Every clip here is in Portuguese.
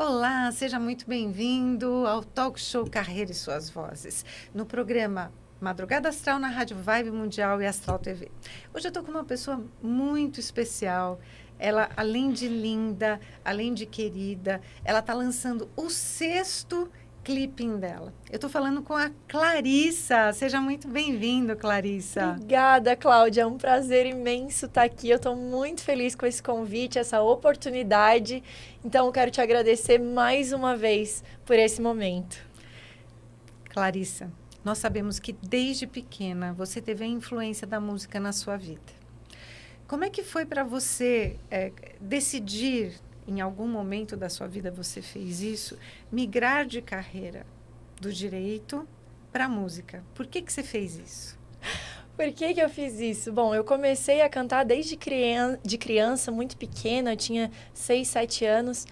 Olá, seja muito bem-vindo ao Talk Show Carreira e Suas Vozes, no programa Madrugada Astral na Rádio Vibe Mundial e Astral TV. Hoje eu estou com uma pessoa muito especial. Ela, além de linda, além de querida, ela está lançando o 6º clipping dela. Eu estou falando com a Clarissa. Seja muito bem-vindo, Clarissa. Obrigada, Cláudia. É um prazer imenso estar aqui. Eu estou muito feliz com esse convite, essa oportunidade. Então, eu quero te agradecer mais uma vez por esse momento. Clarissa, nós sabemos que desde pequena você teve a influência da música na sua vida. Como é que foi para você decidir, em algum momento da sua vida você fez isso, migrar de carreira do direito para a música? Por que você fez isso? Por que eu fiz isso? Bom, eu comecei a cantar desde criança, muito pequena, eu tinha 6, 7 anos,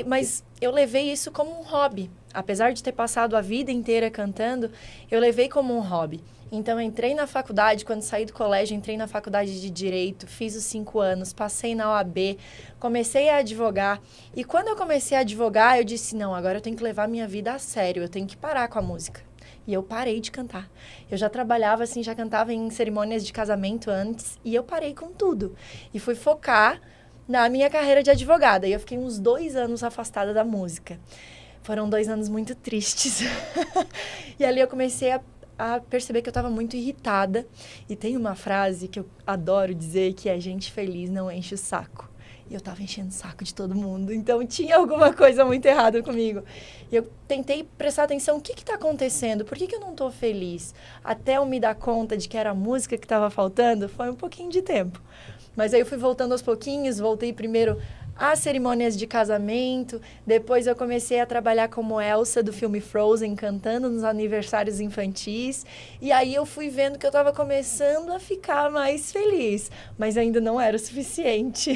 mas eu levei isso como um hobby. Apesar de ter passado a vida inteira cantando, eu levei como um hobby. Então, eu entrei na faculdade, quando saí do colégio, entrei na faculdade de Direito, fiz os 5 anos, passei na OAB, comecei a advogar. E quando eu comecei a advogar, eu disse, não, agora eu tenho que levar minha vida a sério, eu tenho que parar com a música. E eu parei de cantar. Eu já trabalhava assim, já cantava em cerimônias de casamento antes, e eu parei com tudo. E fui focar na minha carreira de advogada. E eu fiquei uns 2 anos afastada da música. Foram 2 anos muito tristes. E ali eu comecei a perceber que eu estava muito irritada. E tem uma frase que eu adoro dizer, que é gente feliz não enche o saco. E eu estava enchendo o saco de todo mundo. Então, tinha alguma coisa muito errada comigo. E eu tentei prestar atenção, o que está acontecendo? Por que eu não estou feliz? Até eu me dar conta de que era a música que estava faltando, foi um pouquinho de tempo. Mas aí eu fui voltando aos pouquinhos, voltei primeiro às cerimônias de casamento, depois eu comecei a trabalhar como Elsa do filme Frozen, cantando nos aniversários infantis, e aí eu fui vendo que eu estava começando a ficar mais feliz, mas ainda não era o suficiente.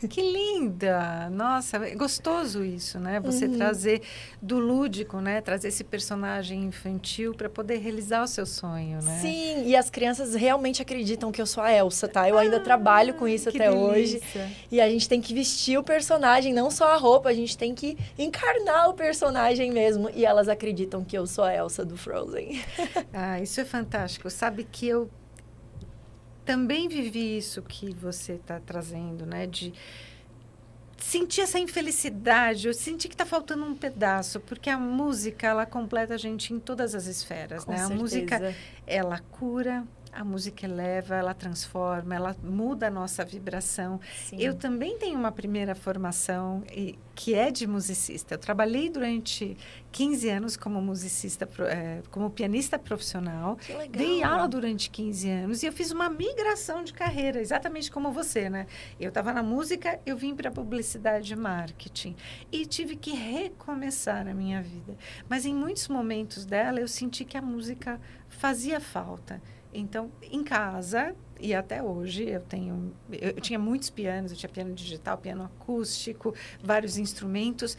Que linda! Nossa, é gostoso isso, né? Você trazer do lúdico, né? Trazer esse personagem infantil para poder realizar o seu sonho, né? Sim, e as crianças realmente acreditam que eu sou a Elsa, tá? Eu ainda trabalho com isso até hoje, e a gente tem que vestir o personagem, não só a roupa, a gente tem que encarnar o personagem mesmo. E elas acreditam que eu sou a Elsa do Frozen. Ah, isso é fantástico. Sabe que eu também vivi isso que você está trazendo, né? De sentir essa infelicidade, eu senti que está faltando um pedaço, porque a música, ela completa a gente em todas as esferas, Com né? certeza. A música, ela cura, a música eleva, ela transforma, ela muda a nossa vibração. Sim. Eu também tenho uma primeira formação que é de musicista. Eu trabalhei durante 15 anos como musicista, como pianista profissional. Que legal. Dei aula durante 15 anos e eu fiz uma migração de carreira, exatamente como você, né? Eu estava na música, eu vim para publicidade e marketing e tive que recomeçar a minha vida. Mas em muitos momentos dela, eu senti que a música fazia falta. Então, em casa, e até hoje, eu tinha muitos pianos, eu tinha piano digital, piano acústico, vários instrumentos.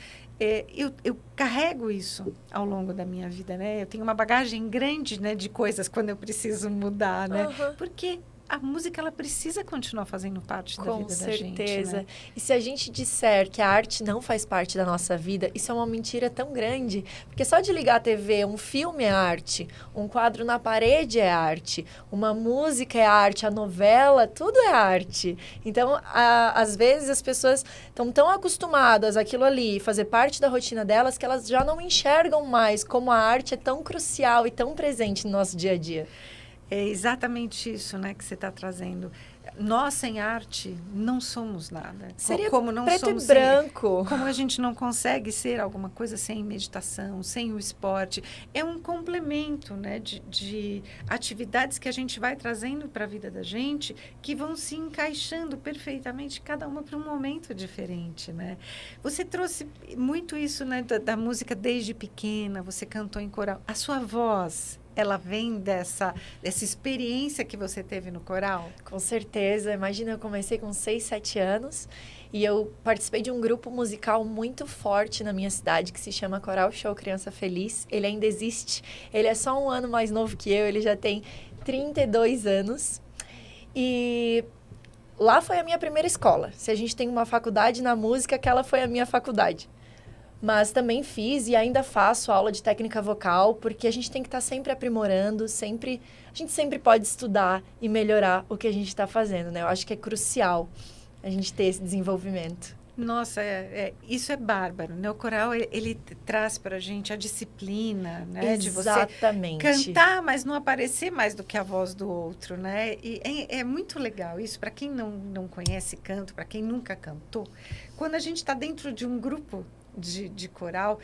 Eu carrego isso ao longo da minha vida, né? Eu tenho uma bagagem grande, né, de coisas quando eu preciso mudar, né? Porque a música, ela precisa continuar fazendo parte da vida da gente. Com certeza. Né? E se a gente disser que a arte não faz parte da nossa vida, isso é uma mentira tão grande. Porque só de ligar a TV, um filme é arte, um quadro na parede é arte, uma música é arte, a novela, tudo é arte. Então, às vezes, as pessoas estão tão acostumadas àquilo ali, fazer parte da rotina delas, que elas já não enxergam mais como a arte é tão crucial e tão presente no nosso dia a dia. É exatamente isso, né, que você está trazendo. Nós, sem arte, não somos nada. Seria como não preto somos e branco. Como a gente não consegue ser alguma coisa sem meditação, sem o esporte. É um complemento, né, de atividades que a gente vai trazendo para a vida da gente, que vão se encaixando perfeitamente, cada uma para um momento diferente, né? Você trouxe muito isso, né, da música desde pequena, você cantou em coral. A sua voz, ela vem dessa experiência que você teve no coral? Com certeza. Imagina, eu comecei com 6, 7 anos e eu participei de um grupo musical muito forte na minha cidade que se chama Coral Show Criança Feliz. Ele ainda existe. Ele é só um ano mais novo que eu, ele já tem 32 anos. E lá foi a minha primeira escola. Se a gente tem uma faculdade na música, aquela foi a minha faculdade. Mas também fiz e ainda faço aula de técnica vocal, porque a gente tem que estar sempre aprimorando, a gente sempre pode estudar e melhorar o que a gente está fazendo, né? Eu acho que é crucial a gente ter esse desenvolvimento. Nossa, isso é bárbaro, né? O coral, ele traz para a gente a disciplina, né? Exatamente. De você cantar, mas não aparecer mais do que a voz do outro, né? E é muito legal isso, para quem não conhece canto, para quem nunca cantou. Quando a gente está dentro de um grupo de coral,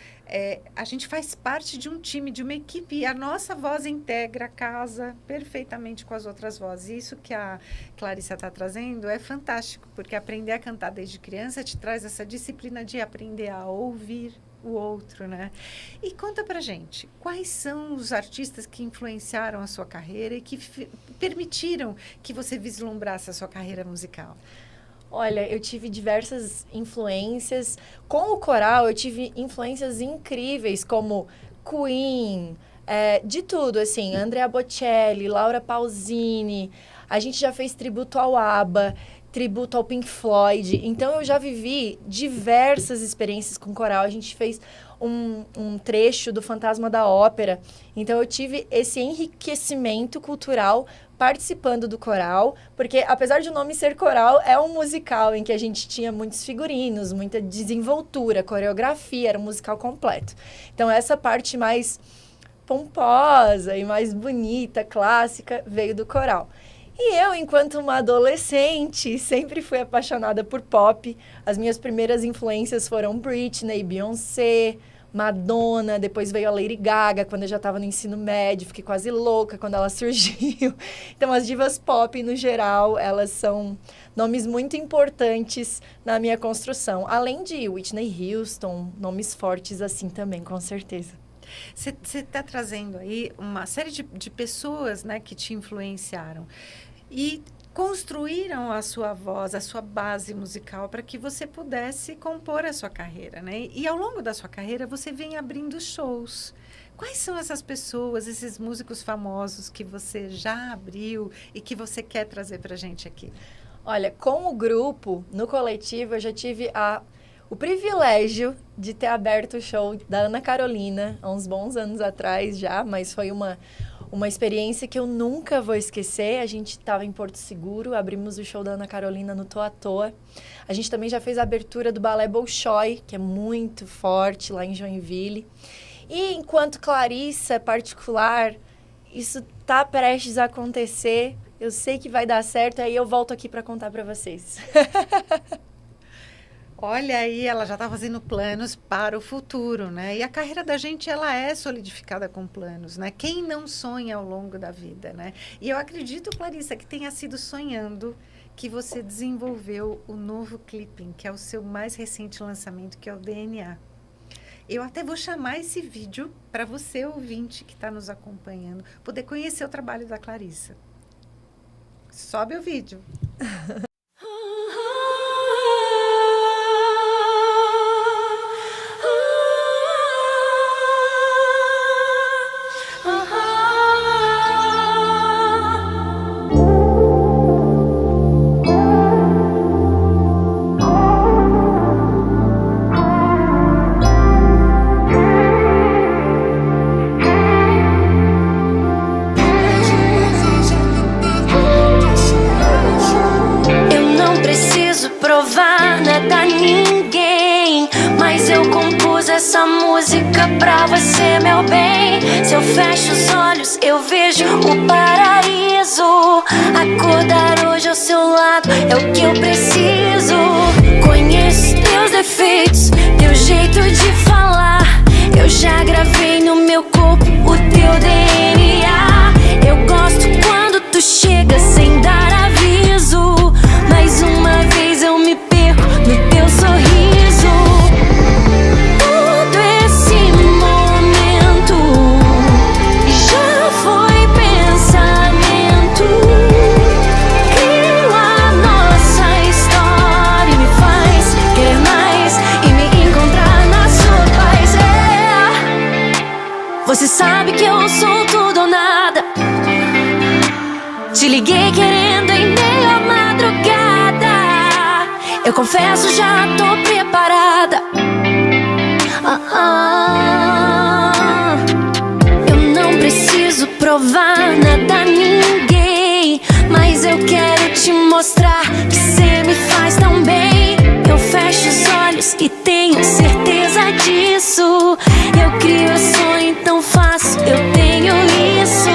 a gente faz parte de um time, de uma equipe, e a nossa voz integra, casa perfeitamente com as outras vozes. E isso que a Clarissa está trazendo é fantástico, porque aprender a cantar desde criança te traz essa disciplina de aprender a ouvir o outro, né? E conta pra gente, quais são os artistas que influenciaram a sua carreira e que permitiram que você vislumbrasse a sua carreira musical? Olha, eu tive diversas influências. Com o coral, eu tive influências incríveis, como Queen, de tudo, assim, Andrea Bocelli, Laura Pausini. A gente já fez tributo ao ABBA, tributo ao Pink Floyd. Então, eu já vivi diversas experiências com coral. A gente fez um trecho do Fantasma da Ópera. Então, eu tive esse enriquecimento cultural participando do coral, porque apesar de o nome ser coral, é um musical em que a gente tinha muitos figurinos, muita desenvoltura, coreografia, era um musical completo. Então, essa parte mais pomposa e mais bonita, clássica, veio do coral. E eu, enquanto uma adolescente, sempre fui apaixonada por pop. As minhas primeiras influências foram Britney, Beyoncé, Madonna, depois veio a Lady Gaga, quando eu já estava no ensino médio, fiquei quase louca quando ela surgiu. Então, as divas pop, no geral, elas são nomes muito importantes na minha construção. Além de Whitney Houston, nomes fortes assim também, com certeza. Você está trazendo aí uma série de pessoas, né, que te influenciaram e construíram a sua voz, a sua base musical para que você pudesse compor a sua carreira, né? E ao longo da sua carreira você vem abrindo shows. Quais são essas pessoas, esses músicos famosos que você já abriu e que você quer trazer para a gente aqui? Olha, com o grupo, no coletivo, eu já tive o privilégio de ter aberto o show da Ana Carolina, há uns bons anos atrás já, mas foi uma experiência que eu nunca vou esquecer. A gente estava em Porto Seguro, abrimos o show da Ana Carolina no Tô à Toa. A gente também já fez a abertura do Balé Bolshoi, que é muito forte lá em Joinville. E enquanto Clarissa particular, isso está prestes a acontecer. Eu sei que vai dar certo, aí eu volto aqui para contar para vocês. Olha aí, ela já está fazendo planos para o futuro, né? E a carreira da gente, ela é solidificada com planos, né? Quem não sonha ao longo da vida, né? E eu acredito, Clarissa, que tenha sido sonhando que você desenvolveu o novo Clipping, que é o seu mais recente lançamento, que é o DNA. Eu até vou chamar esse vídeo para você, ouvinte, que está nos acompanhando, poder conhecer o trabalho da Clarissa. Sobe o vídeo. Essa música pra você, meu bem. Se eu fecho os olhos, eu vejo o paraíso. Acordar hoje ao seu lado é o que eu preciso. Conheço teus defeitos, teu jeito de falar. Eu já gravei no meu corpo o teu DNA. Eu gosto quando tu chega sem dar aviso. Mais uma vez eu me perco no teu sorriso. Você sabe que eu sou tudo ou nada. Te liguei querendo em meio à madrugada. Eu confesso, já tô preparada. faz e tenho certeza disso. Eu crio, eu sonho, então faço, eu tenho isso.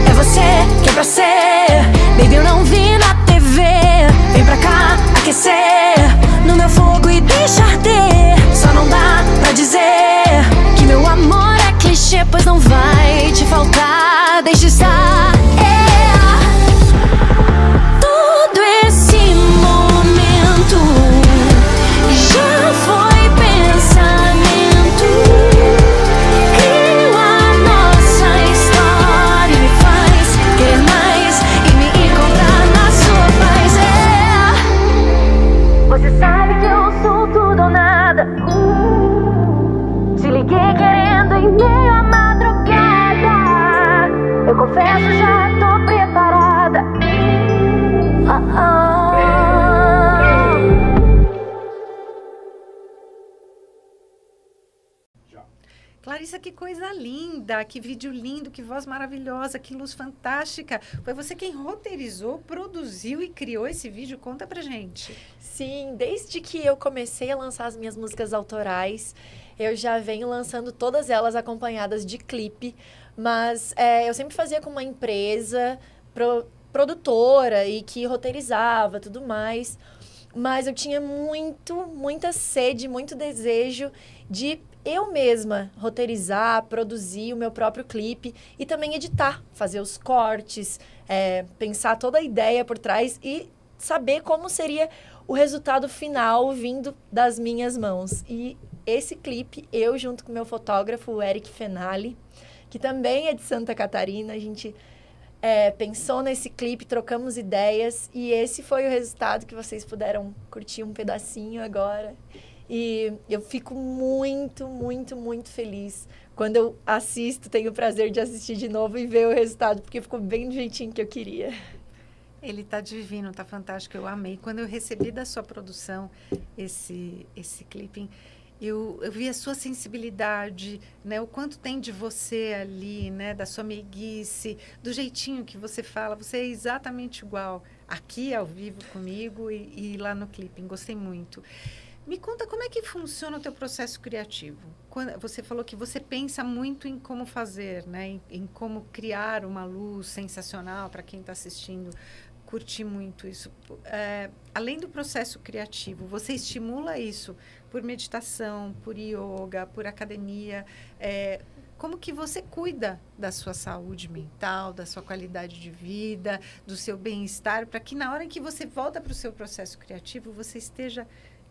É você que é pra ser, baby, eu não vi na TV. Vem pra cá aquecer no meu fogo e deixa arder. Só não dá pra dizer que meu amor é clichê, pois não vai te faltar, deixa estar. Todo esse momento já foi pensamento. Crio a nossa história e me faz querer mais e me encontrar na sua paz. Você sabe que eu sou tudo ou nada. Te liguei querendo em meio à madrugada. Eu confesso, já tô preparada. Clarissa, que coisa linda, que vídeo lindo, que voz maravilhosa, que luz fantástica. Foi você quem roteirizou, produziu e criou esse vídeo? Conta pra gente. Sim, desde que eu comecei a lançar as minhas músicas autorais, eu já venho lançando todas elas acompanhadas de clipe, mas eu sempre fazia com uma empresa produtora e que roteirizava tudo mais, mas eu tinha muita sede, muito desejo de eu mesma roteirizar, produzir o meu próprio clipe e também editar, fazer os cortes, pensar toda a ideia por trás e saber como seria o resultado final vindo das minhas mãos. E esse clipe, eu junto com meu fotógrafo, o Eric Fenali, que também é de Santa Catarina, a gente pensou nesse clipe, trocamos ideias e esse foi o resultado que vocês puderam curtir um pedacinho agora. E eu fico muito feliz quando eu assisto, tenho o prazer de assistir de novo e ver o resultado, porque ficou bem do jeitinho que eu queria. Ele tá divino, tá fantástico, eu amei. Quando eu recebi da sua produção esse clipe, eu vi a sua sensibilidade, né? O quanto tem de você ali, né? Da sua meiguice, do jeitinho que você fala. Você é exatamente igual aqui ao vivo comigo e lá no clipe. Gostei muito. Me conta como é que funciona o teu processo criativo. Quando você falou que você pensa muito em como fazer, né? Em como criar uma luz sensacional para quem está assistindo. Curti muito isso. Além do processo criativo, você estimula isso por meditação, por yoga, por academia. Como que você cuida da sua saúde mental, da sua qualidade de vida, do seu bem-estar, para que na hora em que você volta para o seu processo criativo, você esteja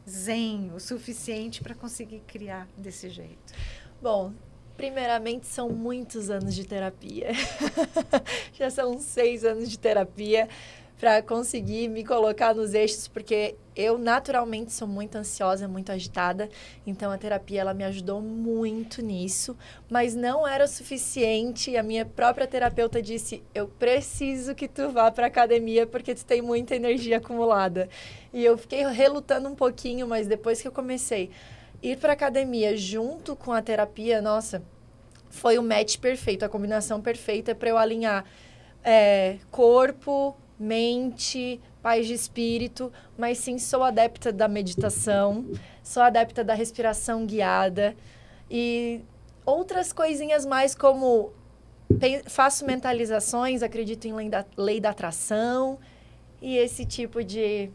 zen o suficiente para conseguir criar desse jeito? Bom, primeiramente são muitos anos de terapia. Já são 6 anos de terapia para conseguir me colocar nos eixos, porque eu naturalmente sou muito ansiosa, muito agitada, então a terapia ela me ajudou muito nisso, mas não era o suficiente. A minha própria terapeuta disse: eu preciso que tu vá para academia porque tu tem muita energia acumulada. E eu fiquei relutando um pouquinho, mas depois que eu comecei a ir para academia junto com a terapia, nossa, foi o match perfeito, a combinação perfeita para eu alinhar corpo, mente, paz de espírito, mas sim sou adepta da meditação, sou adepta da respiração guiada e outras coisinhas mais, como faço mentalizações, acredito em lei da atração e esse tipo de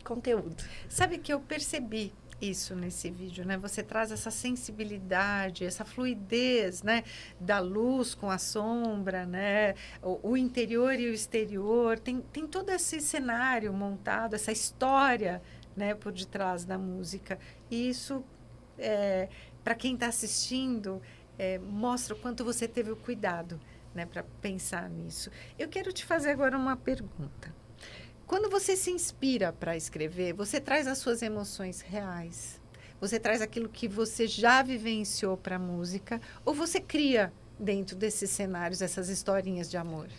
conteúdo. Sabe que eu percebi isso nesse vídeo, né? Você traz essa sensibilidade, essa fluidez, né? Da luz com a sombra, né? O interior e o exterior. Tem todo esse cenário montado, essa história, né? Por detrás da música. E isso, para quem está assistindo, mostra o quanto você teve o cuidado, né? Para pensar nisso. Eu quero te fazer agora uma pergunta. Quando você se inspira para escrever, você traz as suas emoções reais? Você traz aquilo que você já vivenciou para a música? Ou você cria dentro desses cenários essas historinhas de amor?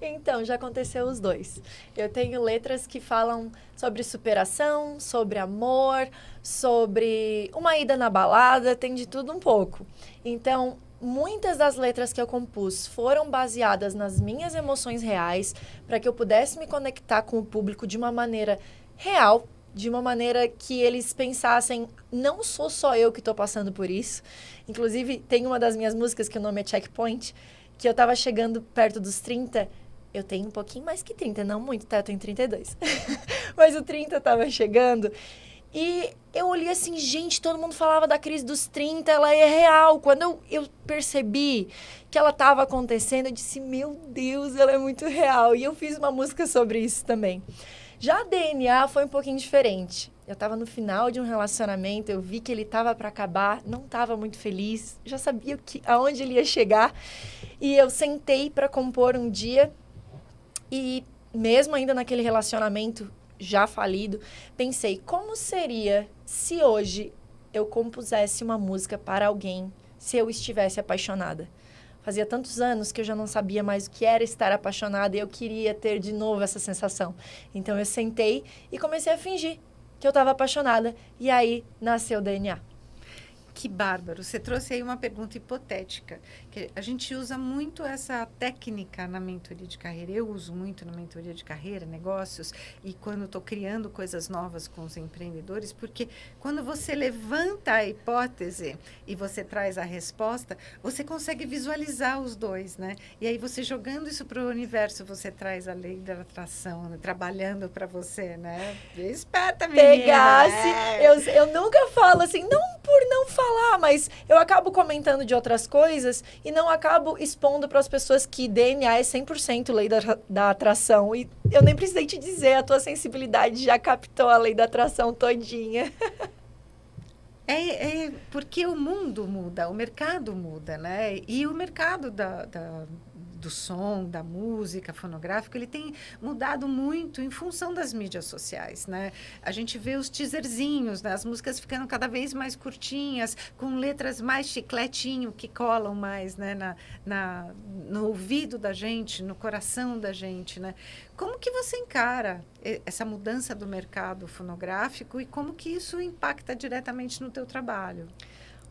Então, já aconteceu os dois. Eu tenho letras que falam sobre superação, sobre amor, sobre uma ida na balada, tem de tudo um pouco. Então, muitas das letras que eu compus foram baseadas nas minhas emoções reais, para que eu pudesse me conectar com o público de uma maneira real, de uma maneira que eles pensassem, não sou só eu que estou passando por isso. Inclusive, tem uma das minhas músicas, que o nome é Checkpoint, que eu estava chegando perto dos 30. Eu tenho um pouquinho mais que 30, não muito, tá? Eu tenho 32. Mas o 30 estava chegando. E eu olhei assim, gente, todo mundo falava da crise dos 30, ela é real. Quando eu percebi que ela estava acontecendo, eu disse, meu Deus, ela é muito real. E eu fiz uma música sobre isso também. Já a DNA foi um pouquinho diferente. Eu estava no final de um relacionamento, eu vi que ele estava para acabar, não estava muito feliz, já sabia aonde ele ia chegar. E eu sentei para compor um dia e, mesmo ainda naquele relacionamento já falido, pensei, como seria se hoje eu compusesse uma música para alguém, se eu estivesse apaixonada? Fazia tantos anos que eu já não sabia mais o que era estar apaixonada e eu queria ter de novo essa sensação. Então, eu sentei e comecei a fingir que eu estava apaixonada. E aí, nasceu o DNA. Que bárbaro. Você trouxe aí uma pergunta hipotética. Que a gente usa muito essa técnica na mentoria de carreira. Eu uso muito na mentoria de carreira, negócios, e quando estou criando coisas novas com os empreendedores, porque quando você levanta a hipótese e você traz a resposta, você consegue visualizar os dois, né? E aí você jogando isso para o universo, você traz a lei da atração, né? Trabalhando para você, né? Esperta, menina! Pegasse! Eu nunca falo assim, não por não falar, mas eu acabo comentando de outras coisas e não acabo expondo para as pessoas que DNA é 100% lei da atração. E eu nem precisei te dizer, a tua sensibilidade já captou a lei da atração todinha. Porque o mundo muda, o mercado muda, né? E o mercado do som, da música fonográfica, ele tem mudado muito em função das mídias sociais, né? A gente vê os teaserzinhos, né? As músicas ficando cada vez mais curtinhas, com letras mais chicletinho, que colam mais, né? No ouvido da gente, no coração da gente, né? Como que você encara essa mudança do mercado fonográfico e como que isso impacta diretamente no teu trabalho?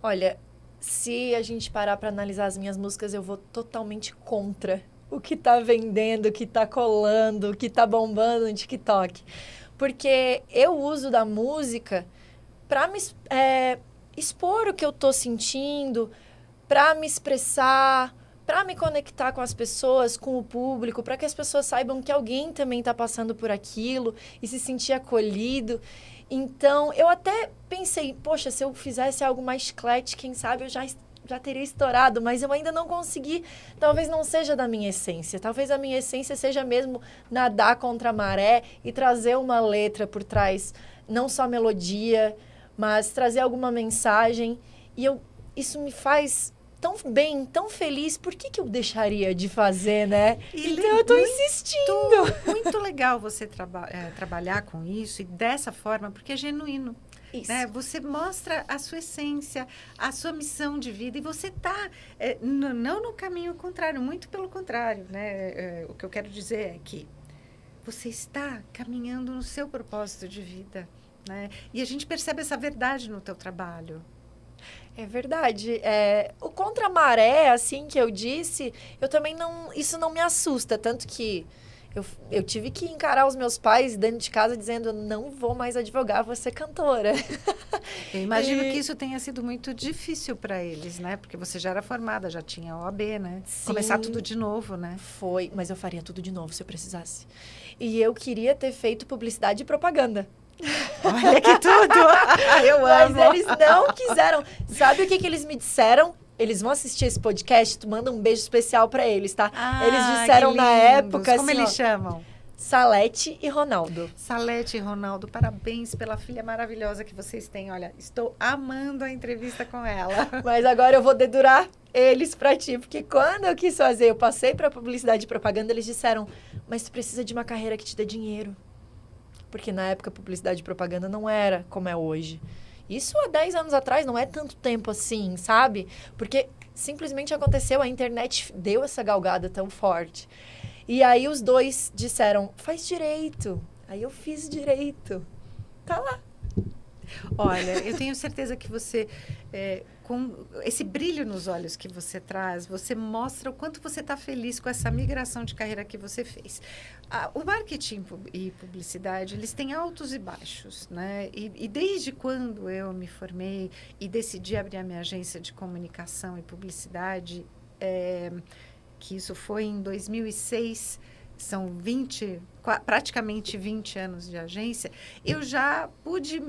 Olha, se a gente parar para analisar as minhas músicas, eu vou totalmente contra o que tá vendendo, o que tá colando, o que tá bombando no TikTok. Porque eu uso da música para me expor o que eu tô sentindo, para me expressar, para me conectar com as pessoas, com o público, para que as pessoas saibam que alguém também tá passando por aquilo e se sentir acolhido. Então, eu até pensei, poxa, se eu fizesse algo mais chiclete, quem sabe eu já teria estourado, mas eu ainda não consegui. Talvez não seja da minha essência. Talvez a minha essência seja mesmo nadar contra a maré e trazer uma letra por trás, não só melodia, mas trazer alguma mensagem. E isso me faz tão bem, tão feliz, por que eu deixaria de fazer, né? Então eu tô insistindo. Muito legal você trabalhar com isso e dessa forma, porque é genuíno. Isso. Né? Você mostra a sua essência, a sua missão de vida e você está não no caminho contrário, muito pelo contrário, né? O que eu quero dizer é que você está caminhando no seu propósito de vida, né? E a gente percebe essa verdade no teu trabalho. É verdade. O contra a maré, assim que eu disse, eu também não... Isso não me assusta, tanto que eu tive que encarar os meus pais dentro de casa dizendo, não vou mais advogar, vou ser cantora. Eu imagino que isso tenha sido muito difícil para eles, né? Porque você já era formada, já tinha OAB, né? Sim, começar tudo de novo, né? Foi, mas eu faria tudo de novo se eu precisasse. E eu queria ter feito publicidade e propaganda. Olha que tudo! Eu amo! Mas eles não quiseram. Sabe o que eles me disseram? Eles vão assistir esse podcast, tu manda um beijo especial pra eles, tá? Eles disseram na época como assim, eles chamam? Salete e Ronaldo. Salete e Ronaldo, parabéns pela filha maravilhosa que vocês têm. Olha, estou amando a entrevista com ela. Mas agora eu vou dedurar eles pra ti, porque quando eu quis fazer, eu passei pra publicidade e propaganda, eles disseram, mas tu precisa de uma carreira que te dê dinheiro. Porque na época, publicidade e propaganda não era como é hoje. Isso há 10 anos atrás, não é tanto tempo assim, sabe? Porque simplesmente aconteceu, a internet deu essa galgada tão forte. E aí os dois disseram, faz direito. Aí eu fiz direito. Tá lá. Olha, eu tenho certeza que você, com esse brilho nos olhos que você traz, você mostra o quanto você está feliz com essa migração de carreira que você fez. O marketing e publicidade, eles têm altos e baixos, né? E desde quando eu me formei e decidi abrir a minha agência de comunicação e publicidade, que isso foi em 2006, são praticamente 20 anos de agência, eu já pude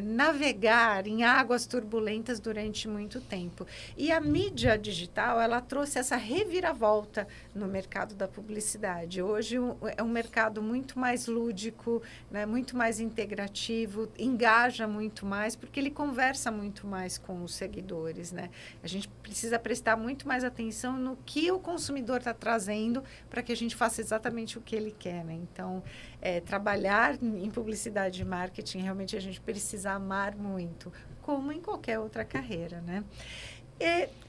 navegar em águas turbulentas durante muito tempo. E a mídia digital, ela trouxe essa reviravolta no mercado da publicidade. Hoje é um mercado muito mais lúdico, né, muito mais integrativo, engaja muito mais, porque ele conversa muito mais com os seguidores, né? A gente precisa prestar muito mais atenção no que o consumidor está trazendo para que a gente faça exatamente o que ele quer, né? Então, trabalhar em publicidade e marketing, realmente a gente precisa amar muito, como em qualquer outra carreira, né?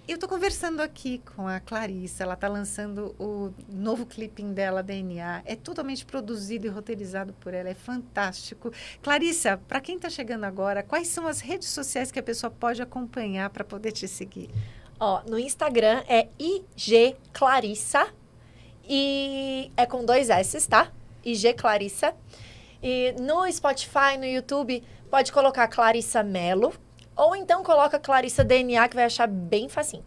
Eu estou conversando aqui com a Clarissa, ela está lançando o novo clipping dela, DNA, é totalmente produzido e roteirizado por ela, é fantástico. Clarissa, para quem está chegando agora, quais são as redes sociais que a pessoa pode acompanhar para poder te seguir? No Instagram é IG Clarissa, e é com 2 S, tá? IG Clarissa. E no Spotify, no YouTube, pode colocar Clarissa Mello. Ou então coloca Clarissa DNA, que vai achar bem facinho.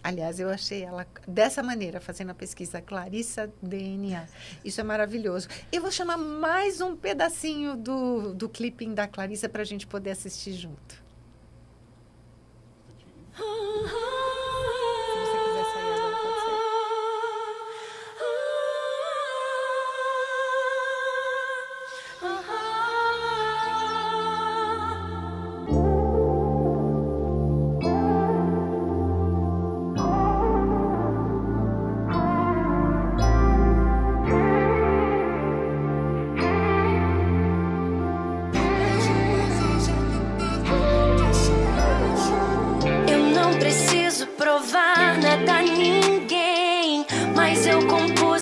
Aliás, eu achei ela dessa maneira, fazendo a pesquisa Clarissa DNA. Isso é maravilhoso. Eu vou chamar mais um pedacinho do clipping da Clarissa para a gente poder assistir junto. Nada a ninguém, mas eu compus.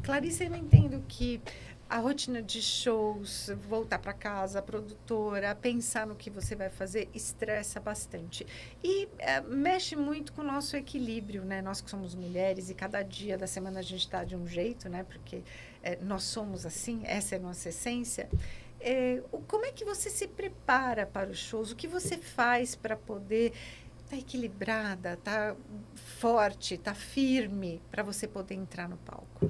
Clarissa, eu entendo que a rotina de shows, voltar para casa, a produtora, pensar no que você vai fazer, estressa bastante. E mexe muito com o nosso equilíbrio, né? Nós que somos mulheres e cada dia da semana a gente está de um jeito, né? Porque nós somos assim, essa é a nossa essência. Como é que você se prepara para os shows? O que você faz para poder estar equilibrada, estar forte, estar firme para você poder entrar no palco?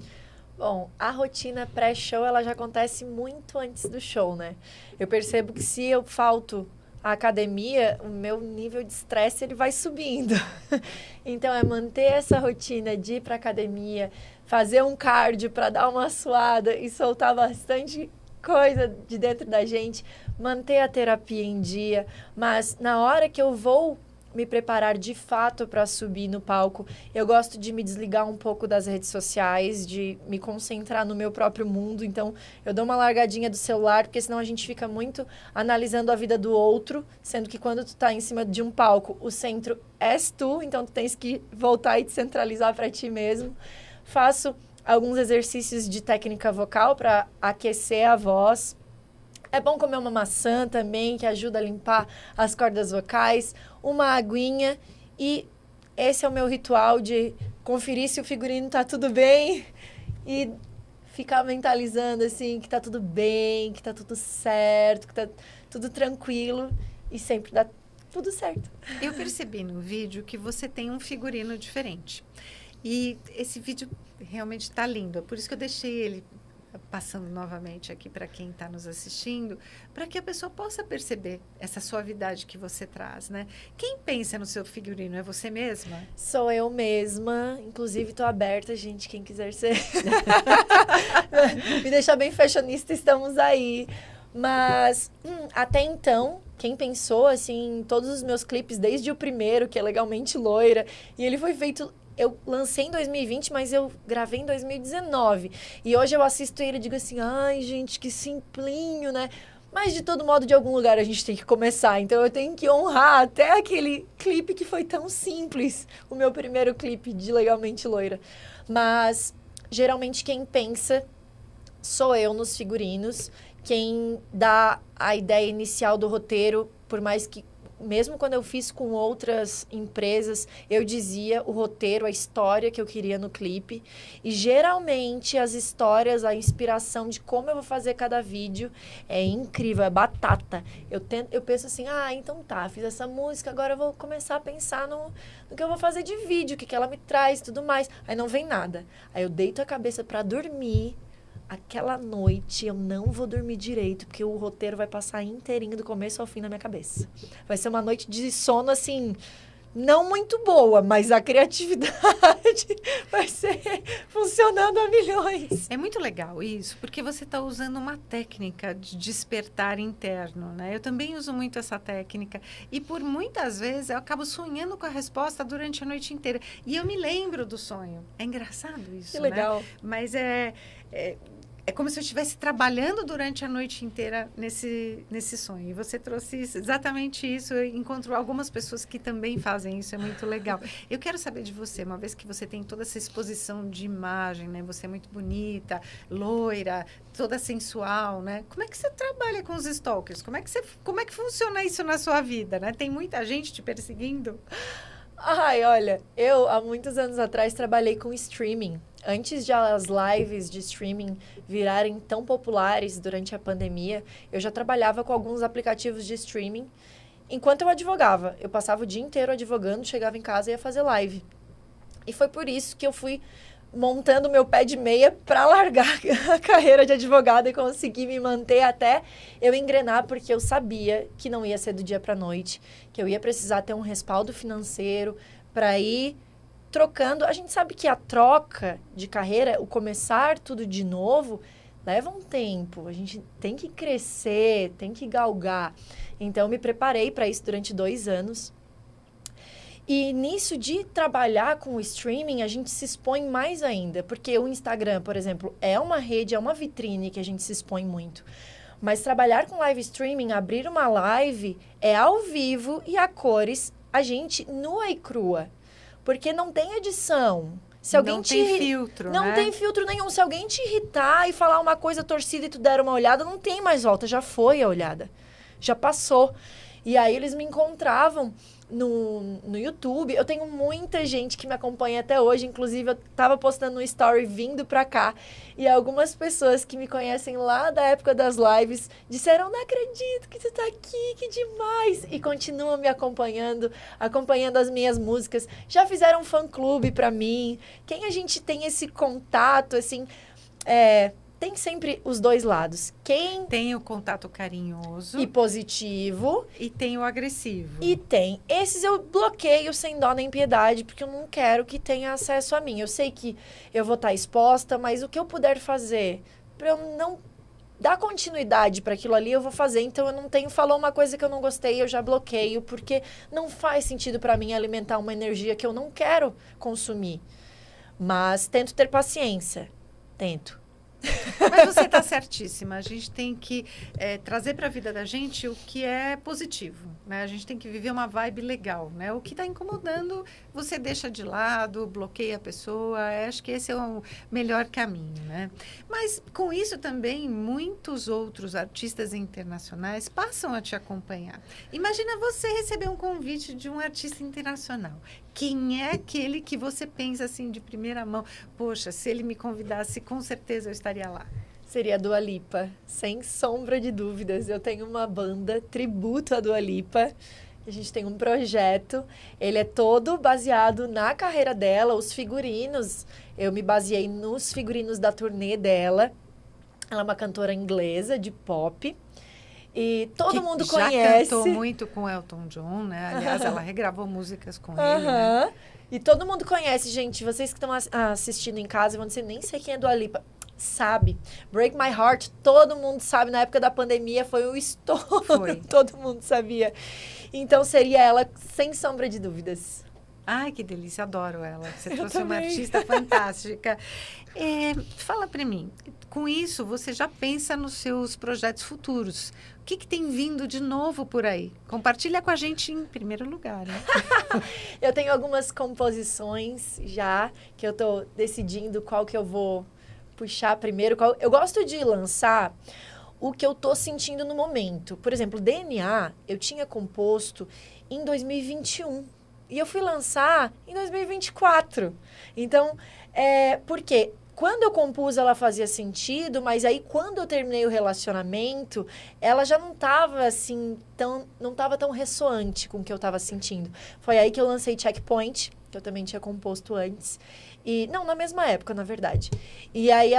Bom, a rotina pré-show, ela já acontece muito antes do show, né? Eu percebo que se eu falto à academia, o meu nível de estresse, ele vai subindo. Então, é manter essa rotina de ir para academia, fazer um cardio para dar uma suada e soltar bastante coisa de dentro da gente, manter a terapia em dia, mas na hora que eu vou me preparar de fato para subir no palco, eu gosto de me desligar um pouco das redes sociais, de me concentrar no meu próprio mundo. Então, eu dou uma largadinha do celular, porque senão a gente fica muito analisando a vida do outro, sendo que quando tu tá em cima de um palco, o centro és tu, então tu tens que voltar e te centralizar para ti mesmo. Faço alguns exercícios de técnica vocal para aquecer a voz. É bom comer uma maçã também, que ajuda a limpar as cordas vocais, uma aguinha. E esse é o meu ritual de conferir se o figurino tá tudo bem e ficar mentalizando, assim, que tá tudo bem, que tá tudo certo, que tá tudo tranquilo e sempre dá tudo certo. Eu percebi no vídeo que você tem um figurino diferente. E esse vídeo realmente está lindo. É por isso que eu deixei ele passando novamente aqui para quem está nos assistindo, para que a pessoa possa perceber essa suavidade que você traz, né? Quem pensa no seu figurino? É você mesma? Sou eu mesma. Inclusive, estou aberta, gente, quem quiser ser. Me deixar bem fashionista, estamos aí. Mas, até então, quem pensou, assim, em todos os meus clipes, desde o primeiro, que é Legalmente Loira, e ele foi feito... Eu lancei em 2020, mas eu gravei em 2019. E hoje eu assisto ele e digo assim, ai, gente, que simplinho, né? Mas, de todo modo, de algum lugar a gente tem que começar. Então, eu tenho que honrar até aquele clipe que foi tão simples. O meu primeiro clipe de Legalmente Loira. Mas, geralmente, quem pensa sou eu nos figurinos. quem dá a ideia inicial do roteiro, por mais que, mesmo quando eu fiz com outras empresas, eu dizia o roteiro, a história que eu queria no clipe. E geralmente as histórias, a inspiração de como eu vou fazer cada vídeo é incrível, é batata. Eu penso assim, então tá, fiz essa música, agora eu vou começar a pensar no que eu vou fazer de vídeo, o que ela me traz, tudo mais. Aí não vem nada. Aí eu deito a cabeça pra dormir. Aquela noite eu não vou dormir direito, porque o roteiro vai passar inteirinho do começo ao fim na minha cabeça. Vai ser uma noite de sono, assim, não muito boa, mas a criatividade vai ser funcionando a milhões. É muito legal isso, porque você está usando uma técnica de despertar interno, né? Eu também uso muito essa técnica e por muitas vezes eu acabo sonhando com a resposta durante a noite inteira. E eu me lembro do sonho. É engraçado isso, que legal. Né? Mas é como se eu estivesse trabalhando durante a noite inteira nesse sonho. E você trouxe exatamente isso. Eu encontro algumas pessoas que também fazem isso. É muito legal. Eu quero saber de você, uma vez que você tem toda essa exposição de imagem, né? Você é muito bonita, loira, toda sensual, né? Como é que você trabalha com os stalkers? Como é que funciona isso na sua vida, né? Tem muita gente te perseguindo? Olha, eu há muitos anos atrás trabalhei com streaming. Antes de as lives de streaming virarem tão populares durante a pandemia, eu já trabalhava com alguns aplicativos de streaming. Enquanto eu advogava, eu passava o dia inteiro advogando, chegava em casa e ia fazer live. E foi por isso que eu fui montando meu pé de meia para largar a carreira de advogada e conseguir me manter até eu engrenar, porque eu sabia que não ia ser do dia para a noite, que eu ia precisar ter um respaldo financeiro para ir trocando. A gente sabe que a troca de carreira, o começar tudo de novo, leva um tempo. A gente tem que crescer, tem que galgar. Então, eu me preparei para isso durante 2 anos. E nisso de trabalhar com o streaming, a gente se expõe mais ainda. Porque o Instagram, por exemplo, é uma rede, é uma vitrine que a gente se expõe muito. Mas trabalhar com live streaming, abrir uma live, é ao vivo e a cores, a gente nua e crua. Porque não tem edição. Se alguém não tem filtro, não tem filtro nenhum. Se alguém te irritar e falar uma coisa torcida e tu der uma olhada, não tem mais volta. Já foi a olhada. Já passou. E aí eles me encontravam no YouTube. Eu tenho muita gente que me acompanha até hoje. Inclusive, eu tava postando um story vindo pra cá. E algumas pessoas que me conhecem lá da época das lives disseram, não acredito que tu tá aqui, que demais. E continuam me acompanhando as minhas músicas. Já fizeram um fã-clube pra mim. Quem a gente tem esse contato, assim... Tem sempre os dois lados. Quem tem o contato carinhoso e positivo. E tem o agressivo. E tem. Esses eu bloqueio sem dó nem piedade, porque eu não quero que tenha acesso a mim. Eu sei que eu vou estar exposta, mas o que eu puder fazer para eu não dar continuidade para aquilo ali, eu vou fazer. Então, eu não tenho... Falou uma coisa que eu não gostei, eu já bloqueio, porque não faz sentido para mim alimentar uma energia que eu não quero consumir. Mas tento ter paciência. Tento. Mas você está certíssima. A gente tem que trazer para a vida da gente o que é positivo, né? A gente tem que viver uma vibe legal, né? O que está incomodando, você deixa de lado, bloqueia a pessoa. Acho que esse é o melhor caminho, né? Mas, com isso também, muitos outros artistas internacionais passam a te acompanhar. Imagina você receber um convite de um artista internacional. Quem é aquele que você pensa assim de primeira mão? Poxa, se ele me convidasse, com certeza eu estaria lá. Seria a Dua Lipa, sem sombra de dúvidas. Eu tenho uma banda tributo à Dua Lipa. A gente tem um projeto. Ele é todo baseado na carreira dela, os figurinos. Eu me baseei nos figurinos da turnê dela. Ela é uma cantora inglesa de pop. E todo mundo conhece. Já cantou muito com Elton John, né? Aliás, ela regravou músicas com ele, né? E todo mundo conhece, gente. Vocês que estão assistindo em casa vão dizer, nem sei quem é Dua Lipa. Sabe. Break My Heart, todo mundo sabe. Na época da pandemia foi um estouro. Foi. Todo mundo sabia. Então, seria ela, sem sombra de dúvidas. Ai, que delícia, adoro ela. Você trouxe uma artista fantástica. Fala para mim, com isso você já pensa nos seus projetos futuros. O que tem vindo de novo por aí? Compartilha com a gente em primeiro lugar, né? Eu tenho algumas composições já, que eu tô decidindo qual que eu vou puxar primeiro. Eu gosto de lançar o que eu tô sentindo no momento. Por exemplo, DNA, eu tinha composto em 2021. E eu fui lançar em 2024. Então, porque quando eu compus, ela fazia sentido, mas aí quando eu terminei o relacionamento, ela já não estava assim, não estava tão ressoante com o que eu estava sentindo. Foi aí que eu lancei Checkpoint, que eu também tinha composto antes. E, não, na mesma época, na verdade. E aí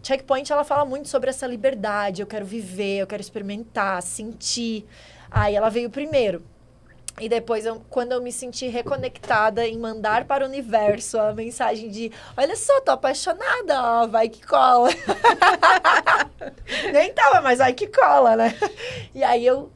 Checkpoint, ela fala muito sobre essa liberdade, eu quero viver, eu quero experimentar, sentir. Aí ela veio primeiro. E depois, quando eu me senti reconectada em mandar para o universo a mensagem de, olha só, tô apaixonada, ó, vai que cola. Nem tava, mas vai que cola, né? E aí eu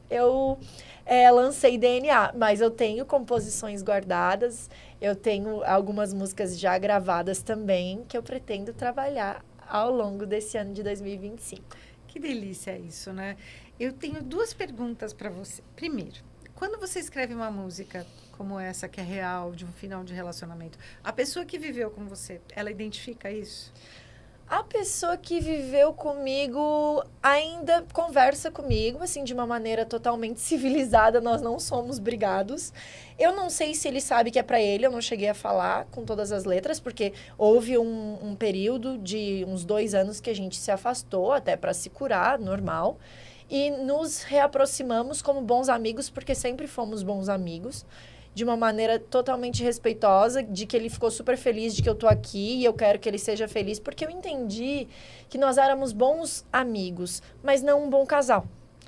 lancei DNA, mas eu tenho composições guardadas, eu tenho algumas músicas já gravadas também, que eu pretendo trabalhar ao longo desse ano de 2025. Que delícia isso, né? Eu tenho 2 perguntas para você. Primeiro, quando você escreve uma música como essa, que é real, de um final de relacionamento, a pessoa que viveu com você, ela identifica isso? A pessoa que viveu comigo ainda conversa comigo, assim, de uma maneira totalmente civilizada, nós não somos brigados. Eu não sei se ele sabe que é pra ele, eu não cheguei a falar com todas as letras, porque houve um período de uns 2 anos que a gente se afastou, até pra se curar, normal. E nos reaproximamos como bons amigos, porque sempre fomos bons amigos, de uma maneira totalmente respeitosa, de que ele ficou super feliz de que eu tô aqui e eu quero que ele seja feliz, porque eu entendi que nós éramos bons amigos, mas não um bom casal.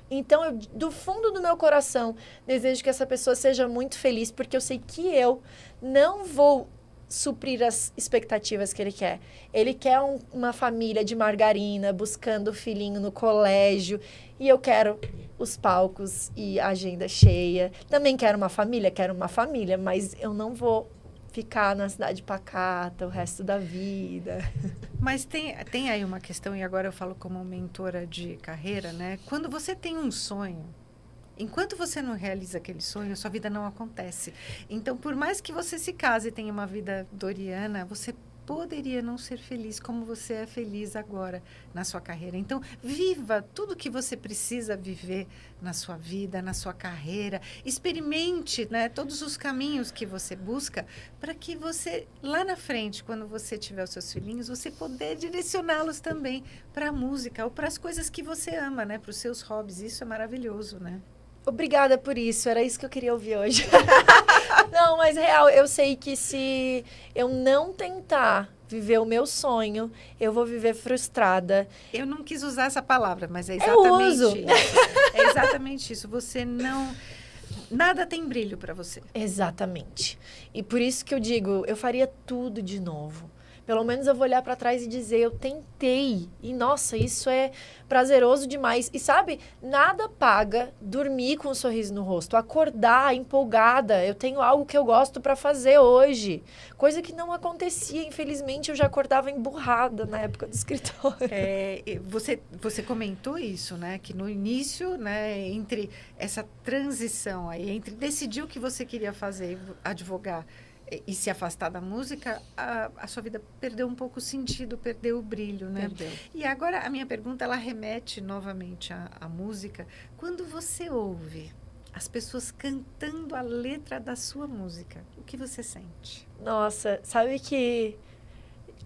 Então, eu, do fundo do meu coração, desejo que essa pessoa seja muito feliz, porque eu sei que eu não vou suprir as expectativas que ele quer. Ele quer uma família de margarina, buscando o filhinho no colégio, e eu quero os palcos e a agenda cheia. Também quero uma família, mas eu não vou ficar na cidade pacata o resto da vida. Mas tem aí uma questão, e agora eu falo como mentora de carreira, né? Quando você tem um sonho, enquanto você não realiza aquele sonho, a sua vida não acontece. Então, por mais que você se case e tenha uma vida doriana, você poderia não ser feliz como você é feliz agora na sua carreira. Então, viva tudo que você precisa viver na sua vida, na sua carreira. Experimente, né, todos os caminhos que você busca para que você, lá na frente, quando você tiver os seus filhinhos, você poder direcioná-los também para a música ou para as coisas que você ama, né, para os seus hobbies. Isso é maravilhoso, né? Obrigada por isso, era isso que eu queria ouvir hoje. Não, mas real, eu sei que se eu não tentar viver o meu sonho, eu vou viver frustrada. Eu não quis usar essa palavra, mas é exatamente isso. É exatamente isso. Você não... Nada tem brilho para você. Exatamente. E por isso que eu digo, eu faria tudo de novo. Pelo menos eu vou olhar para trás e dizer, eu tentei. E, nossa, isso é prazeroso demais. E, sabe, nada paga dormir com um sorriso no rosto, acordar empolgada. Eu tenho algo que eu gosto para fazer hoje. Coisa que não acontecia. Infelizmente, eu já acordava emburrada na época do escritório. Você comentou isso, né? Que no início, né, entre essa transição aí, entre decidir o que você queria fazer, advogar, e se afastar da música, a sua vida perdeu um pouco o sentido, perdeu o brilho, né? Perdeu. E agora a minha pergunta, ela remete novamente à música. Quando você ouve as pessoas cantando a letra da sua música, o que você sente? Nossa, sabe que...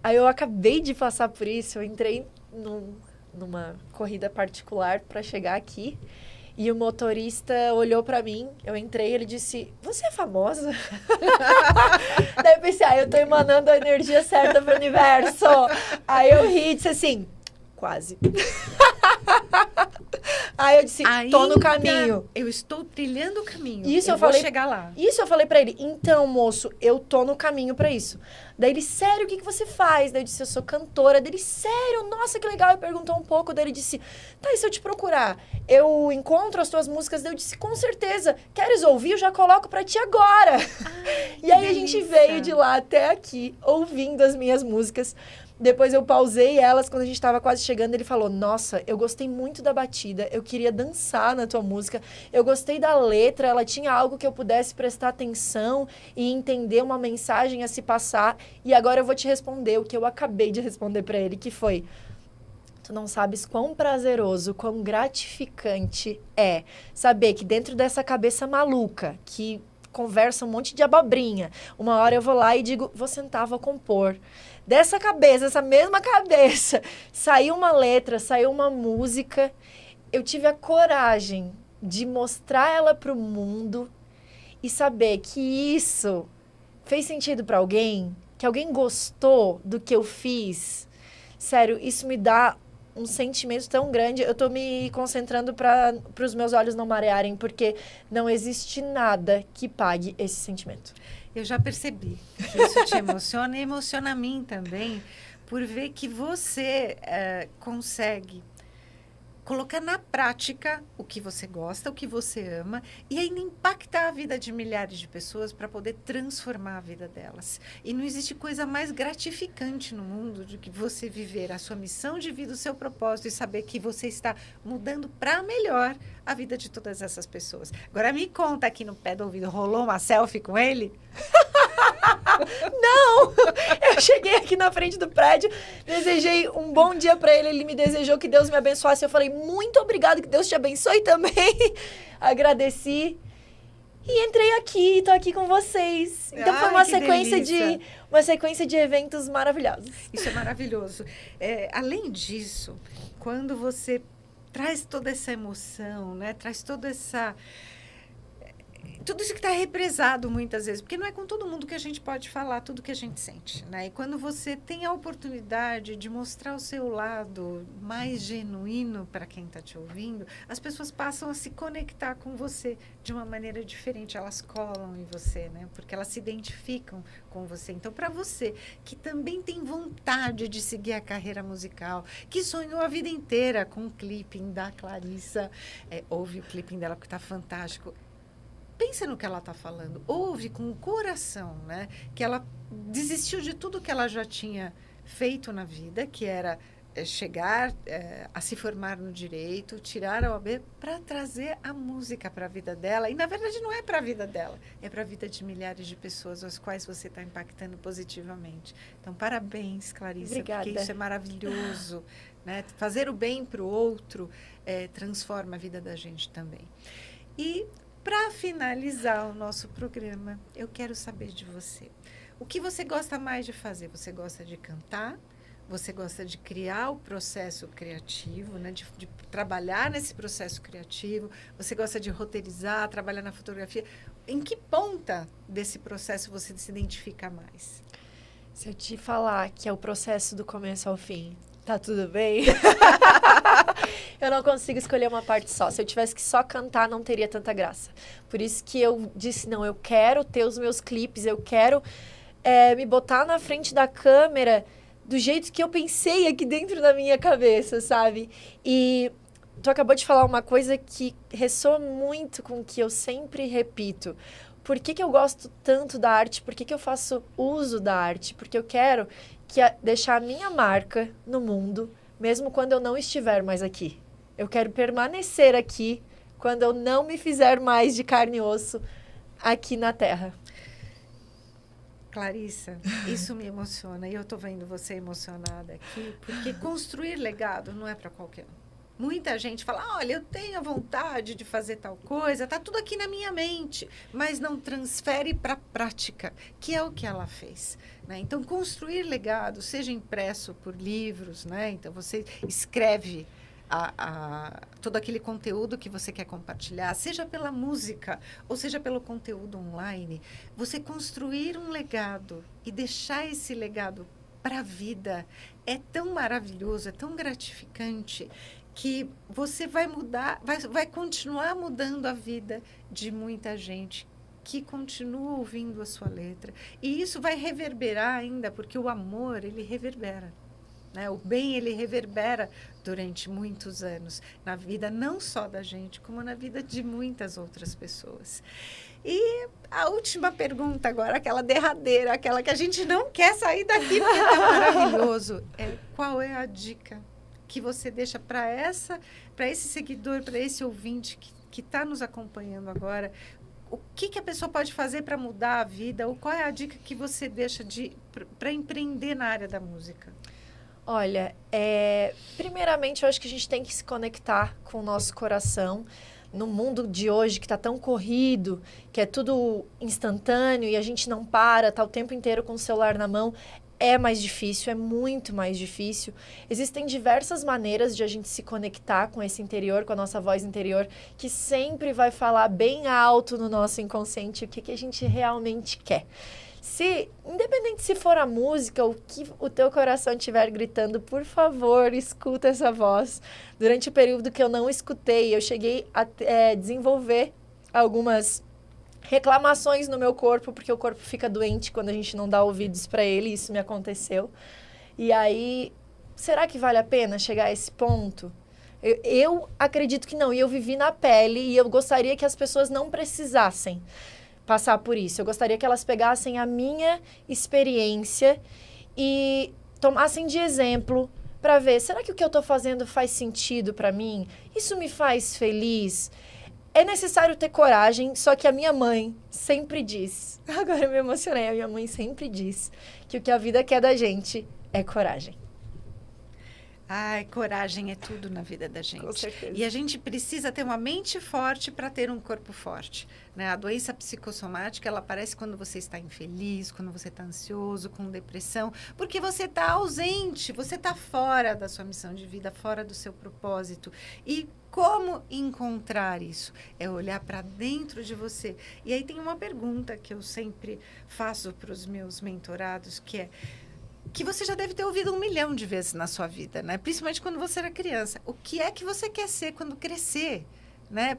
Aí eu acabei de passar por isso, eu entrei numa corrida particular para chegar aqui. E o motorista olhou pra mim, eu entrei, ele disse, você é famosa? Daí eu pensei, eu tô emanando a energia certa pro universo. Aí eu ri e disse assim, quase. Aí eu disse, tô no caminho. Eu estou trilhando o caminho. Isso eu vou chegar lá. Isso eu falei pra ele. Então, moço, eu tô no caminho pra isso. Daí ele, sério, o que você faz? Daí eu disse, eu sou cantora. Daí ele, sério? Nossa, que legal. Ele perguntou um pouco. Daí ele disse, tá, e se eu te procurar? Eu encontro as tuas músicas? Daí eu disse, com certeza. Queres ouvir? Eu já coloco pra ti agora. E aí a gente veio de lá até aqui, ouvindo as minhas músicas. Depois eu pausei elas, quando a gente estava quase chegando, ele falou, nossa, eu gostei muito da batida, eu queria dançar na tua música, eu gostei da letra, ela tinha algo que eu pudesse prestar atenção e entender uma mensagem a se passar, e agora eu vou te responder o que eu acabei de responder para ele, que foi, Tu não sabes quão prazeroso, quão gratificante é saber que dentro dessa cabeça maluca, que conversa um monte de abobrinha, uma hora eu vou lá e digo, vou sentar, vou compor. Dessa cabeça, essa mesma cabeça, saiu uma letra, saiu uma música, eu tive a coragem de mostrar ela para o mundo e saber que isso fez sentido para alguém, que alguém gostou do que eu fiz. Sério, isso me dá um sentimento tão grande. Eu tô me concentrando para os meus olhos não marearem, porque não existe nada que pague esse sentimento. Eu já percebi que isso te emociona e emociona a mim também, por ver que você consegue colocar na prática o que você gosta, o que você ama, e ainda impactar a vida de milhares de pessoas para poder transformar a vida delas. E não existe coisa mais gratificante no mundo do que você viver a sua missão de vida, o seu propósito, e saber que você está mudando para melhor a vida de todas essas pessoas. Agora me conta aqui no pé do ouvido, rolou uma selfie com ele? Não! Eu cheguei aqui na frente do prédio, desejei um bom dia pra ele, ele me desejou que Deus me abençoasse. Eu falei, muito obrigado, que Deus te abençoe também. Agradeci. E entrei aqui, tô aqui com vocês. Então foi uma sequência de eventos maravilhosos. Isso é maravilhoso. Além disso, quando você traz toda essa emoção, né? Traz toda essa... Tudo isso que está represado muitas vezes, porque não é com todo mundo que a gente pode falar tudo que a gente sente, né? E quando você tem a oportunidade de mostrar o seu lado mais genuíno para quem está te ouvindo, as pessoas passam a se conectar com você de uma maneira diferente, elas colam em você, né? Porque elas se identificam com você. Então, para você que também tem vontade de seguir a carreira musical, que sonhou a vida inteira com o clipping da Clarissa, ouve o clipping dela porque está fantástico. Pensa no que ela está falando, ouve com o coração, né? Que ela desistiu de tudo que ela já tinha feito na vida, que era chegar a se formar no direito, tirar a OAB, para trazer a música para a vida dela. E, na verdade, não é para a vida dela, é para a vida de milhares de pessoas, as quais você está impactando positivamente. Então, parabéns, Clarissa, Obrigada. porque isso é maravilhoso, né? Fazer o bem para o outro transforma a vida da gente também. E... para finalizar o nosso programa, eu quero saber de você. O que você gosta mais de fazer? Você gosta de cantar? Você gosta de criar o processo criativo, né? De trabalhar nesse processo criativo? Você gosta de roteirizar, trabalhar na fotografia? Em que ponta desse processo você se identifica mais? Se eu te falar que é o processo do começo ao fim, tá tudo bem? Eu não consigo escolher uma parte só. Se eu tivesse que só cantar, não teria tanta graça. Por isso que eu disse, não, eu quero ter os meus clipes, eu quero me botar na frente da câmera do jeito que eu pensei aqui dentro da minha cabeça, sabe? E tu acabou de falar uma coisa que ressoa muito com o que eu sempre repito. Por que eu gosto tanto da arte? Por que eu faço uso da arte? Porque eu quero deixar a minha marca no mundo, mesmo quando eu não estiver mais aqui. Eu quero permanecer aqui quando eu não me fizer mais de carne e osso aqui na Terra. Clarissa, isso me emociona e eu estou vendo você emocionada aqui, porque construir legado não é para qualquer um. Muita gente fala, olha, eu tenho a vontade de fazer tal coisa, tá tudo aqui na minha mente, mas não transfere para a prática, que é o que ela fez, né? Então, construir legado, seja impresso por livros, né? Então, você escreve todo aquele conteúdo que você quer compartilhar, seja pela música ou seja pelo conteúdo online, você construir um legado e deixar esse legado para a vida é tão maravilhoso, é tão gratificante, que você vai mudar, vai continuar mudando a vida de muita gente que continua ouvindo a sua letra. E isso vai reverberar ainda, porque o amor, ele reverbera, né? O bem, ele reverbera durante muitos anos, na vida não só da gente, como na vida de muitas outras pessoas. E a última pergunta agora, aquela derradeira, aquela que a gente não quer sair daqui, porque é maravilhoso. Qual é a dica que você deixa para esse seguidor, para esse ouvinte que está nos acompanhando agora? O que a pessoa pode fazer para mudar a vida? Ou qual é a dica que você deixa para empreender na área da música? Olha, primeiramente eu acho que a gente tem que se conectar com o nosso coração. No mundo de hoje que está tão corrido, que é tudo instantâneo e a gente não para, tá o tempo inteiro com o celular na mão, é mais difícil, é muito mais difícil. Existem diversas maneiras de a gente se conectar com esse interior, com a nossa voz interior, que sempre vai falar bem alto no nosso inconsciente o que a gente realmente quer. Independente se for a música, o que o teu coração estiver gritando, por favor, escuta essa voz. Durante o período que eu não escutei, eu cheguei a desenvolver algumas reclamações no meu corpo, porque o corpo fica doente quando a gente não dá ouvidos para ele, isso me aconteceu. E aí, será que vale a pena chegar a esse ponto? Eu acredito que não, e eu vivi na pele, e eu gostaria que as pessoas não precisassem passar por isso. Eu gostaria que elas pegassem a minha experiência e tomassem de exemplo para ver, será que o que eu estou fazendo faz sentido para mim? Isso me faz feliz? É necessário ter coragem, só que a minha mãe sempre diz, agora eu me emocionei, a minha mãe sempre diz que o que a vida quer da gente é coragem. Ai, coragem é tudo na vida da gente. Com certeza. E a gente precisa ter uma mente forte para ter um corpo forte, né? A doença psicossomática, ela aparece quando você está infeliz, quando você está ansioso, com depressão, porque você está ausente, você está fora da sua missão de vida, fora do seu propósito. E como encontrar isso? É olhar para dentro de você. E aí tem uma pergunta que eu sempre faço para os meus mentorados, que você já deve ter ouvido 1 milhão de vezes na sua vida, né? Principalmente quando você era criança. O que é que você quer ser quando crescer, né?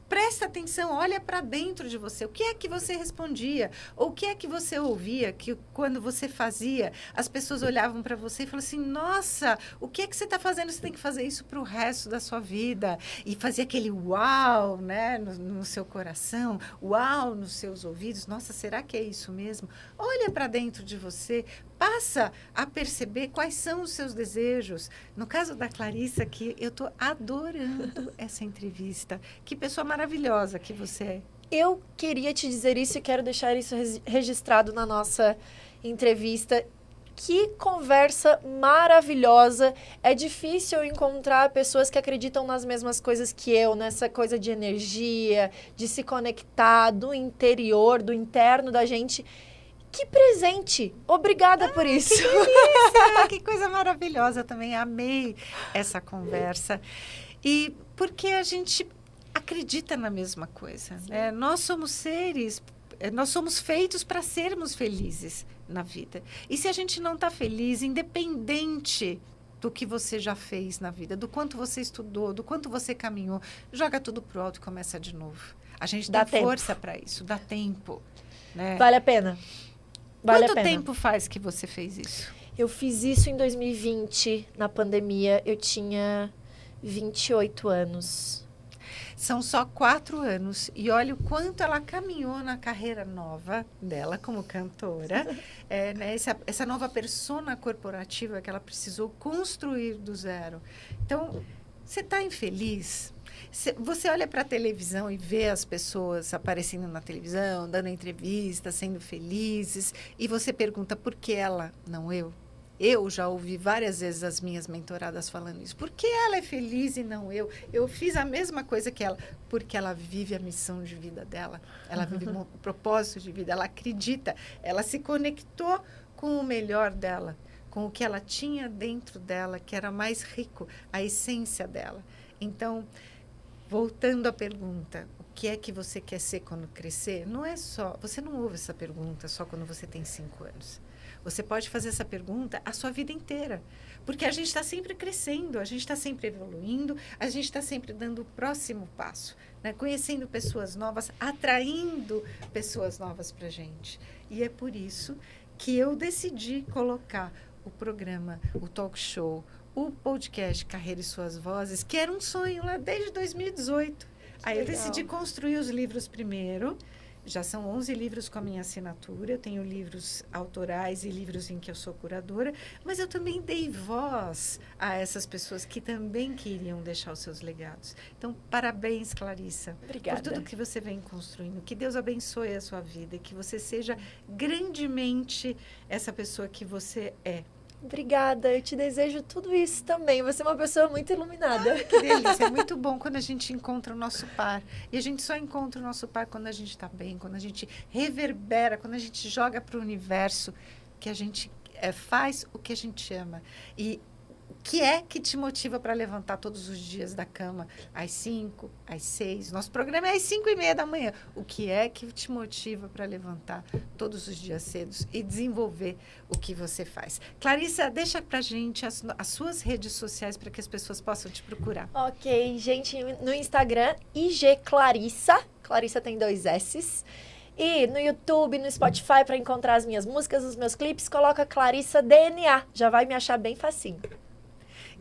Presta atenção, olha para dentro de você. O que é que você respondia? Ou o que é que você ouvia que quando você fazia, as pessoas olhavam para você e falavam assim, nossa, o que é que você está fazendo? Você tem que fazer isso para o resto da sua vida. E fazia aquele uau, né, no seu coração, uau nos seus ouvidos. Nossa, será que é isso mesmo? Olha para dentro de você, passa a perceber quais são os seus desejos. No caso da Clarissa, que eu estou adorando essa entrevista. Que pessoa maravilhosa que você é. Eu queria te dizer isso e quero deixar isso registrado na nossa entrevista. Que conversa maravilhosa. É difícil encontrar pessoas que acreditam nas mesmas coisas que eu, nessa coisa de energia, de se conectar do interior, do interno da gente. Que presente! Obrigada por isso. Que delícia! Que coisa maravilhosa. Eu também amei essa conversa. E porque a gente acredita na mesma coisa, né? Nós somos seres, nós somos feitos para sermos felizes na vida. E se a gente não está feliz, independente do que você já fez na vida, do quanto você estudou, do quanto você caminhou, joga tudo pro alto e começa de novo. A gente dá força para isso, dá tempo, né? Vale a pena. Quanto tempo faz que você fez isso? Eu fiz isso em 2020, na pandemia. Eu tinha 28 anos. São só 4 anos. E olha o quanto ela caminhou na carreira nova dela como cantora. Né, essa nova persona corporativa que ela precisou construir do zero. Então, você está infeliz? Você olha para a televisão e vê as pessoas aparecendo na televisão, dando entrevistas, sendo felizes, e você pergunta por que ela, não eu? Eu já ouvi várias vezes as minhas mentoradas falando isso. Por que ela é feliz e não eu? Eu fiz a mesma coisa que ela. Porque ela vive a missão de vida dela. Ela vive o propósito de vida. Ela acredita. Ela se conectou com o melhor dela. Com o que ela tinha dentro dela, que era mais rico. A essência dela. Então, voltando à pergunta, o que é que você quer ser quando crescer? Não é só... Você não ouve essa pergunta só quando você tem 5 anos. Você pode fazer essa pergunta a sua vida inteira. Porque a gente está sempre crescendo, a gente está sempre evoluindo, a gente está sempre dando o próximo passo, né? Conhecendo pessoas novas, atraindo pessoas novas para a gente. E é por isso que eu decidi colocar o programa, o talk show, o podcast Carreira e Suas Vozes, que era um sonho lá desde 2018. Aí eu decidi construir os livros primeiro. Já são 11 livros com a minha assinatura. Eu tenho livros autorais e livros em que eu sou curadora. Mas eu também dei voz a essas pessoas que também queriam deixar os seus legados. Então, parabéns, Clarissa. Obrigada. Por tudo que você vem construindo. Que Deus abençoe a sua vida. Que você seja grandemente essa pessoa que você é. Obrigada, eu te desejo tudo isso também. Você é uma pessoa muito iluminada. Que delícia, é muito bom quando a gente encontra o nosso par. E a gente só encontra o nosso par quando a gente está bem, quando a gente reverbera, quando a gente joga para o universo, que a gente faz o que a gente ama. E o que é que te motiva para levantar todos os dias da cama? Às 5, às 6. Nosso programa é às 5:30 da manhã. O que é que te motiva para levantar todos os dias cedos e desenvolver o que você faz? Clarissa, deixa pra gente as suas redes sociais para que as pessoas possam te procurar. Ok, gente, no Instagram, IG Clarissa. Clarissa tem 2 S's. E no YouTube, no Spotify, para encontrar as minhas músicas, os meus clipes, coloca Clarissa DNA. Já vai me achar bem facinho.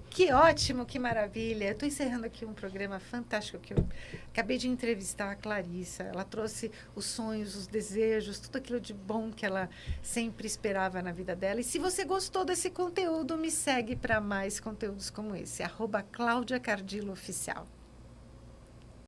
Que ótimo, que maravilha. Eu estou encerrando aqui um programa fantástico que eu acabei de entrevistar a Clarissa. Ela trouxe os sonhos, os desejos, tudo aquilo de bom que ela sempre esperava na vida dela. E se você gostou desse conteúdo, me segue para mais conteúdos como esse. @CláudiaCardillo Oficial.